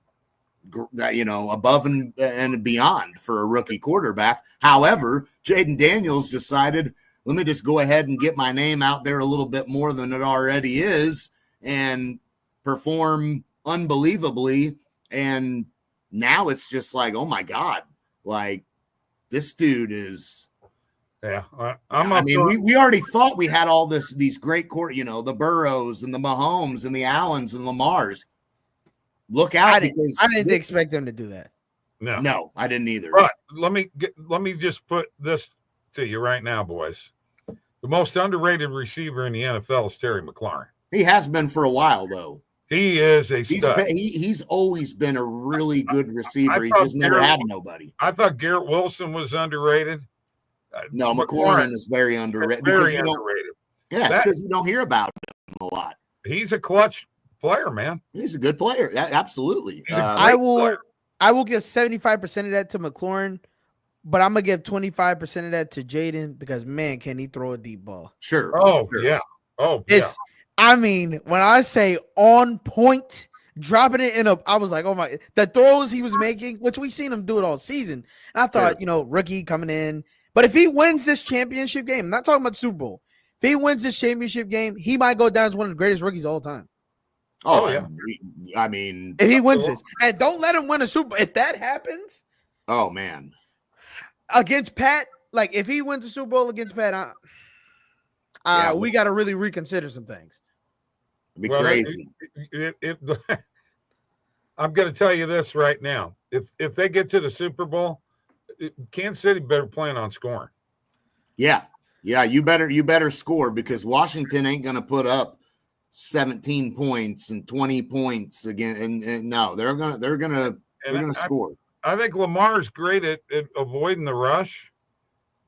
above and beyond for a rookie quarterback. However, Jaden Daniels decided, let me just go ahead and get my name out there a little bit more than it already is and perform unbelievably. And now it's just like, oh my God, like, this dude is. Yeah, we already thought we had all these great the Burrows and the Mahomes and the Allens and Lamars. Look out! I didn't expect them to do that. No, I didn't either. But let me just put this to you right now, boys. The most underrated receiver in the NFL is Terry McLaurin. He has been for a while, though. He is a stud. He's always been a really good receiver. He just never had nobody. I thought Garrett Wilson was underrated. No, McLaurin is very underrated. Very underrated. Yeah, it's because you don't hear about him a lot. He's a clutch player, man. He's a good player. Yeah, absolutely. I will give 75% of that to McLaurin, but I'm gonna give 25% of that to Jaden because man, can he throw a deep ball? Sure. Oh sure. Yeah. Oh yeah. I mean, when I say on point, dropping it I was like, oh my, the throws he was making, which we've seen him do it all season. And I thought, rookie coming in. But if he wins this championship game, I'm not talking about the Super Bowl. If he wins this championship game, he might go down as one of the greatest rookies of all time. Oh yeah. I mean, if he wins this, and don't let him win a Super Bowl. If that happens, oh man, against Pat, like if he wins the Super Bowl against Pat, we got to really reconsider some things. It'd be crazy. I'm going to tell you this right now. If they get to the Super Bowl, Kansas City better plan on scoring. Yeah. You better score because Washington ain't going to put up 17 points and 20 points again. And no, they're gonna score. I think Lamar's great at avoiding the rush.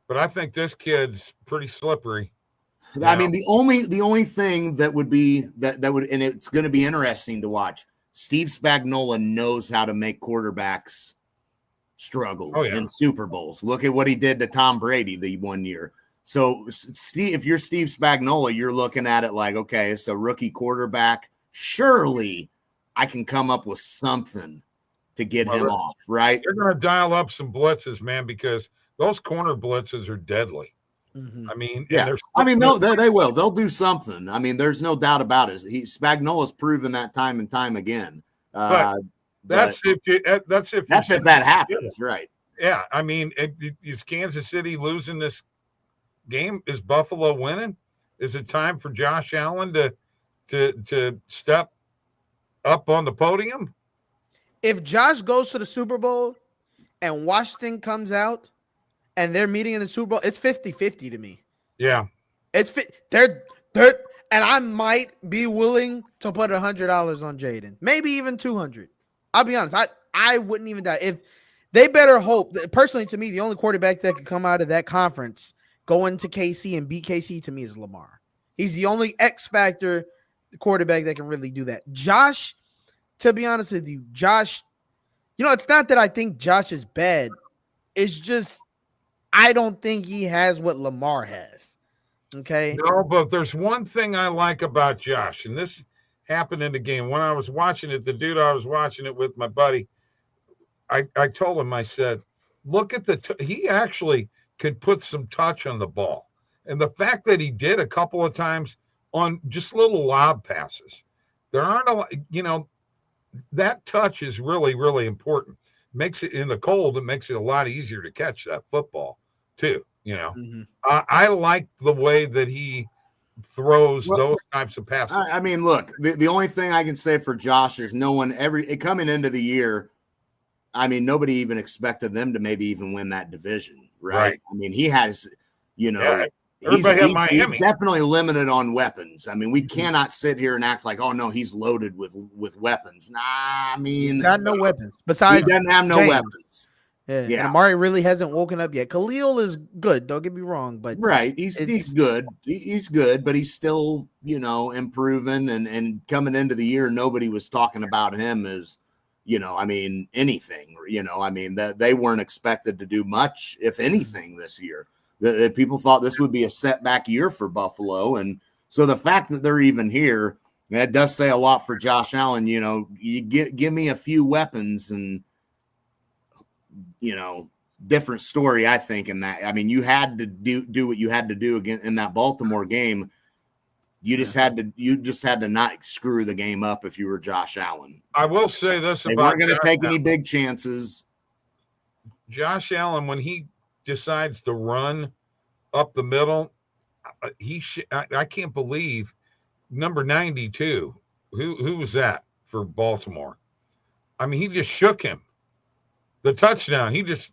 but I think this kid's pretty slippery. I mean, the only thing that would be that would, and it's going to be interesting to watch. Steve Spagnuolo knows how to make quarterbacks struggle in Super Bowls. Look at what he did to Tom Brady the one year. So, Steve, if you're Steve Spagnuolo, you're looking at it like, okay, it's a rookie quarterback. Surely I can come up with something to get him off, right? They're going to dial up some blitzes, man, because those corner blitzes are deadly. Mm-hmm. I mean, yeah. They will. They'll do something. I mean, there's no doubt about it. Spagnuolo's proven that time and time again. That's if that happens, right? Yeah, I mean, is Kansas City losing this game? Is Buffalo winning? Is it time for Josh Allen to step up on the podium? If Josh goes to the Super Bowl and Washington comes out and they're meeting in the Super Bowl, it's 50-50 to me. Yeah. They're and I might be willing to put $100 on Jaden, maybe even 200. I'll be honest. I wouldn't even doubt. If they better hope that, personally, to me, the only quarterback that could come out of that conference, go into KC and beat KC, to me, is Lamar. He's the only X factor quarterback that can really do that. Josh, to be honest with you, it's not that I think Josh is bad. It's just I don't think he has what Lamar has. Okay. No, but there's one thing I like about Josh, and this happened in the game. When I was watching it, the dude I was watching it with, my buddy, I told him, I said, look at he actually could put some touch on the ball. And the fact that he did a couple of times on just little lob passes, there aren't a lot, that touch is really, really important. Makes it in the cold, it makes it a lot easier to catch that football too. Mm-hmm. I like the way that he throws those types of passes. I mean, look, the only thing I can say for Josh is coming into the year, I mean, nobody even expected them to maybe even win that division, right? I mean, he has, he's definitely limited on weapons. I mean, we cannot sit here and act like, oh no, he's loaded with weapons. Nah, I mean, he's got no weapons. Besides, he doesn't have no weapons. Yeah. And Amari really hasn't woken up yet. Khalil is good. Don't get me wrong, but he's good. He's good, but he's still, improving and coming into the year, nobody was talking about him as, anything. That they weren't expected to do much, if anything, this year. People thought this would be a setback year for Buffalo, and so the fact that they're even here, that does say a lot for Josh Allen. You give me a few weapons and. Different story, I think, in that. I mean, you had to do what you had to do again in that Baltimore game. You just had to not screw the game up if you were Josh Allen. I will say this they about weren't going to take any big chances. Josh Allen, when he decides to run up the middle, I can't believe number 92. Who was that for Baltimore? I mean, he just shook him. The touchdown, it's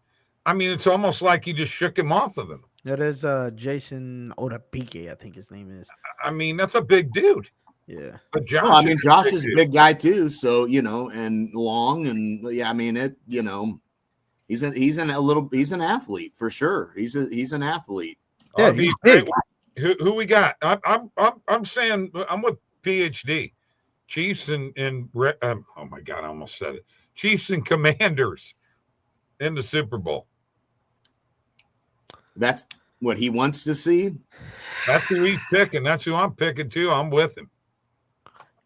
almost like he just shook him off of him. That is Jason Odapike, I think his name is. I mean, that's a big dude. Yeah. But Josh is a big guy too, so and long, and he's an athlete for sure. He's an athlete. Yeah, he's big. Who we got? I'm saying I'm with PhD. Chiefs and oh my God, I almost said it. Chiefs and Commanders in the Super Bowl. That's what he wants to see. That's who he's picking. That's who I'm picking too. I'm with him.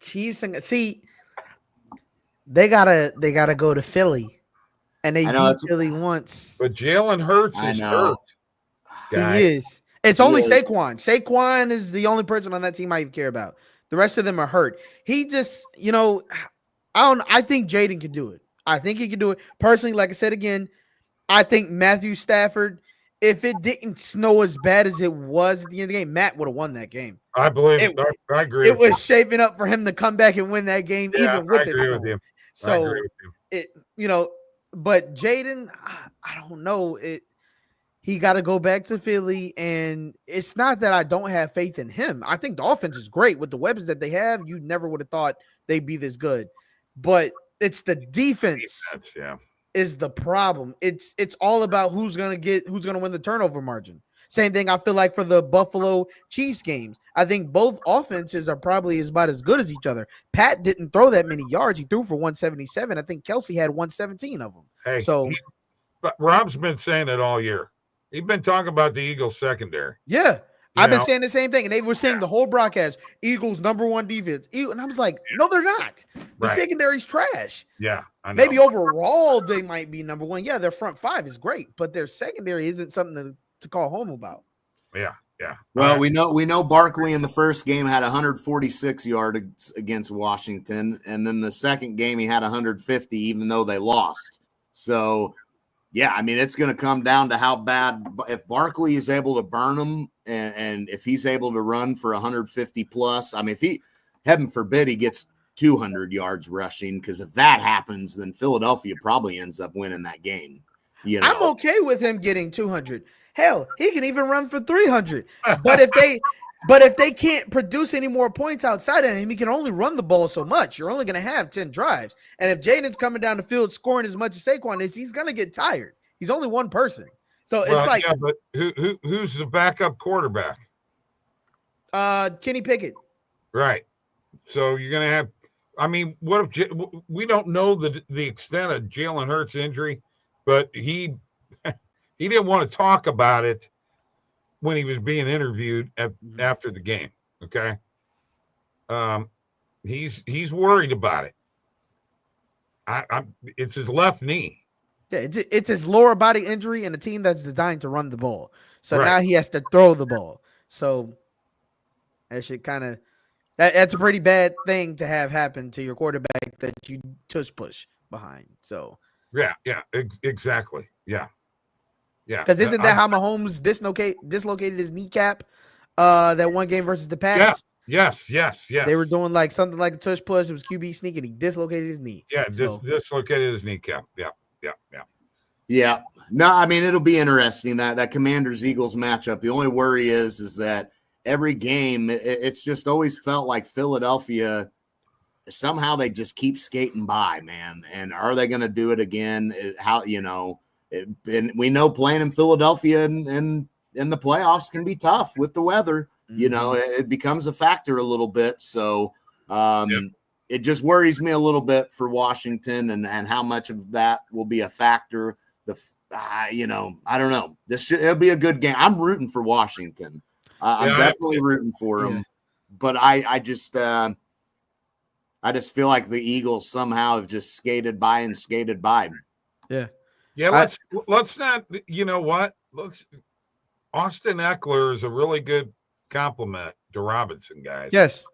Chiefs and they gotta go to Philly, and they beat Philly once. But Jalen Hurts is hurt. Guy. He is. It's only Saquon. Saquon is the only person on that team I even care about. The rest of them are hurt. He just, I think Jaden can do it. I think he can do it. Personally, like I said again, I think Matthew Stafford, if it didn't snow as bad as it was at the end of the game, Matt would have won that game. I believe I agree. It was shaping up for him to come back and win that game, even with it. I agree with him. So but Jaden, I don't know. He got to go back to Philly, and it's not that I don't have faith in him. I think the offense is great with the weapons that they have. You never would have thought they'd be this good, but it's the defense. Yeah. is the problem. It's all about who's gonna win the turnover margin. Same thing I feel like for the Buffalo Chiefs games. I think both offenses are probably about as good as each other. Pat didn't throw that many yards. He threw for 177. I think Kelsey had 117 of them. Hey, so but Rob's been saying it all year. He's been talking about the Eagles secondary. Yeah. I've been saying the same thing, and they were saying the whole broadcast, Eagles #1 defense. And I was like, no, they're not. The secondary's trash. Yeah, I know. Maybe overall they might be #1. Yeah, their front five is great, but their secondary isn't something to call home about. Yeah. Well, we know Barkley in the first game had 146 yards against Washington, and then the second game he had 150, even though they lost. So, yeah, I mean, it's going to come down to how bad if Barkley is able to burn them, and if he's able to run for 150 plus. I mean, if he, heaven forbid, he gets 200 yards rushing, because if that happens, then Philadelphia probably ends up winning that game. I'm okay with him getting 200. Hell, he can even run for 300. But if they can't produce any more points outside of him, he can only run the ball so much. You're only going to have 10 drives. And if Jaden's coming down the field scoring as much as Saquon is, he's going to get tired. He's only one person. So it's like, yeah, but who's the backup quarterback? Kenny Pickett. Right. So you're going to have, I mean, what if we don't know the extent of Jalen Hurts' injury, but he didn't want to talk about it when he was being interviewed after the game. Okay. He's worried about it. It's his left knee. Yeah, it's his lower body injury and a team that's designed to run the ball. So now he has to throw the ball. So that should kind of that's a pretty bad thing to have happen to your quarterback that you push behind. So yeah, exactly. Yeah. Because isn't that how Mahomes dislocated his kneecap that one game versus the Pats? Yes. They were doing like something like a tush push. It was QB sneak, and he dislocated his knee. Yeah, dislocated his kneecap. Yeah. No, I mean, it'll be interesting, that Commanders-Eagles matchup. The only worry is that every game, it's just always felt like Philadelphia, somehow they just keep skating by, man. And are they going to do it again? And we know playing in Philadelphia and in the playoffs can be tough with the weather. It becomes a factor a little bit. So it just worries me a little bit for Washington and how much of that will be a factor. I don't know. It'll be a good game. I'm rooting for Washington. I'm definitely rooting for them. But I just feel like the Eagles somehow have just skated by. Yeah. Yeah, let's not, you know what? Austin Eckler is a really good compliment to Robinson, guys. Yes.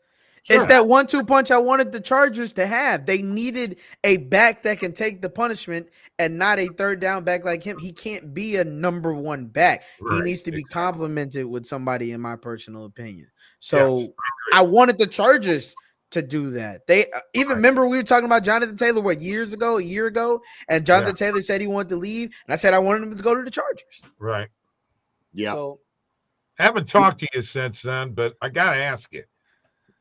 Sure. It's that 1-2 punch I wanted the Chargers to have. They needed a back that can take the punishment and not a third down back like him. He can't be a #1 back. Right. He needs to be complemented with somebody, in my personal opinion. So I wanted the Chargers to do that. They even remember we were talking about Jonathan Taylor a year ago, and Jonathan Taylor said he wanted to leave, and I said I wanted him to go to the Chargers. Right. Yeah. So, haven't talked to you since then, but I gotta ask you,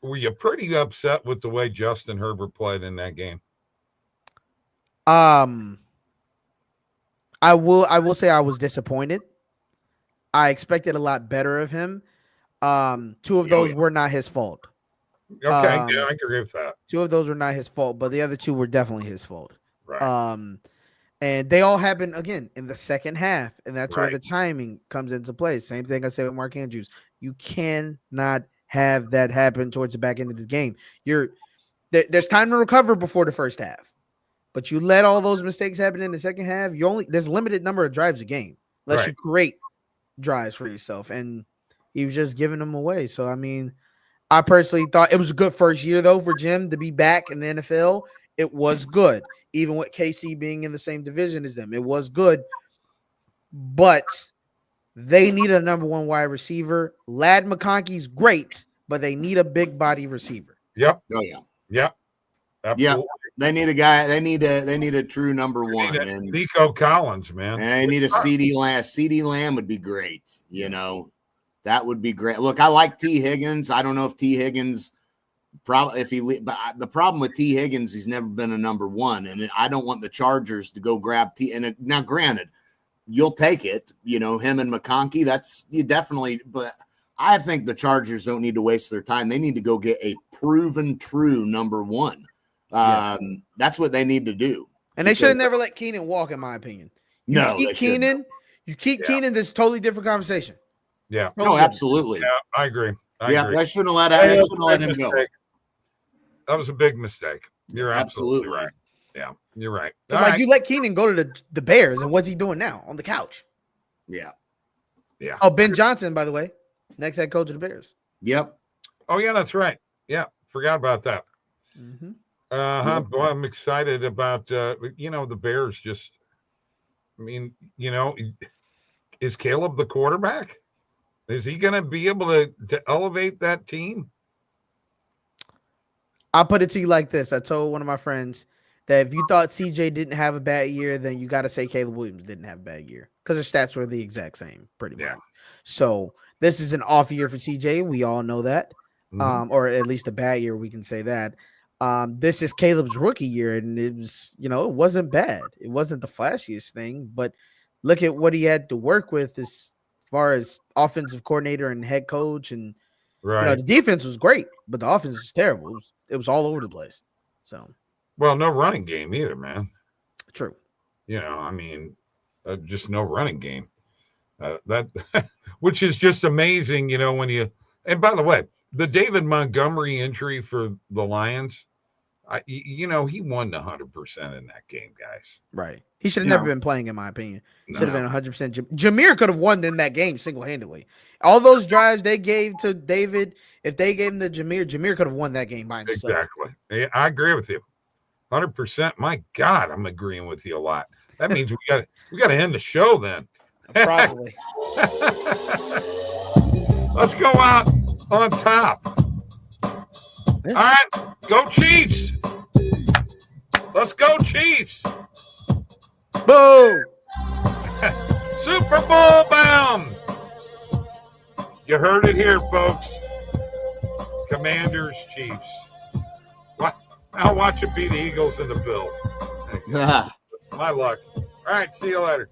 were you pretty upset with the way Justin Herbert played in that game? I will say I was disappointed. I expected a lot better of him. 2 of those were not his fault. Okay, I agree with that. 2 of those were not his fault, but the other 2 were definitely his fault. Right. And they all happened again in the second half, and that's where the timing comes into play. Same thing I said with Mark Andrews. You cannot have that happen towards the back end of the game. There's time to recover before the first half, but you let all those mistakes happen in the second half. There's a limited number of drives a game, unless you create drives for yourself, and he was just giving them away. So I mean, I personally thought it was a good first year though for Jim to be back in the NFL. It was good, even with KC being in the same division as them. It was good, but they need a #1 wide receiver. Lad McConkey's great, but they need a big body receiver. Yep. Oh yeah. Yep. Absolutely. Yep. They need a guy. They need a true #1. And Nico Collins, man. And they need a CD Lamb. CD Lamb would be great. That would be great. Look, I like T. Higgins. I don't know if T. Higgins Probably but the problem with T. Higgins, he's never been a number one, and I don't want the Chargers to go grab T. And now, granted, you'll take it, him and McConkey. That's you definitely, but I think the Chargers don't need to waste their time. They need to go get a proven true number one. That's what they need to do. And they should have never let Keenan walk, in my opinion. You keep Keenan, this is totally different conversation. Yeah. No, absolutely. Yeah, I agree. I shouldn't have let him go. That was a big mistake. You're absolutely right. Yeah, you're right. You let Keenan go to the Bears, and what's he doing now on the couch? Yeah. Oh, Ben Johnson, by the way, next head coach of the Bears. Yep. Oh yeah, that's right. Yeah, forgot about that. Mm-hmm. Boy, I'm excited about the Bears. Just, is Caleb the quarterback? Is he going to be able to elevate that team? I'll put it to you like this. I told one of my friends that if you thought CJ didn't have a bad year, then you got to say Caleb Williams didn't have a bad year because their stats were the exact same, pretty much. So this is an off year for CJ. We all know that, or at least a bad year. We can say that. This is Caleb's rookie year, and it was, it wasn't bad. It wasn't the flashiest thing, but look at what he had to work with as far as offensive coordinator and head coach, and the defense was great, but the offense was terrible. It was all over the place. So, well, no running game either, man. True. Just no running game. That which is just amazing, when you. And by the way, the David Montgomery injury for the Lions, he won 100% in that game, guys. Right. He should have never been playing, in my opinion. Should have been 100%. Jameer could have won in that game single-handedly. All those drives they gave to David, if they gave him to Jameer could have won that game by himself. Exactly. I agree with you. 100%. My God, I'm agreeing with you a lot. That means we got to end the show then. Probably. Let's go out on top. All right, go Chiefs. Let's go Chiefs. Boo! Super Bowl bound. You heard it here, folks. Commanders, Chiefs. I'll watch it be the Eagles and the Bills. My luck. All right, see you later.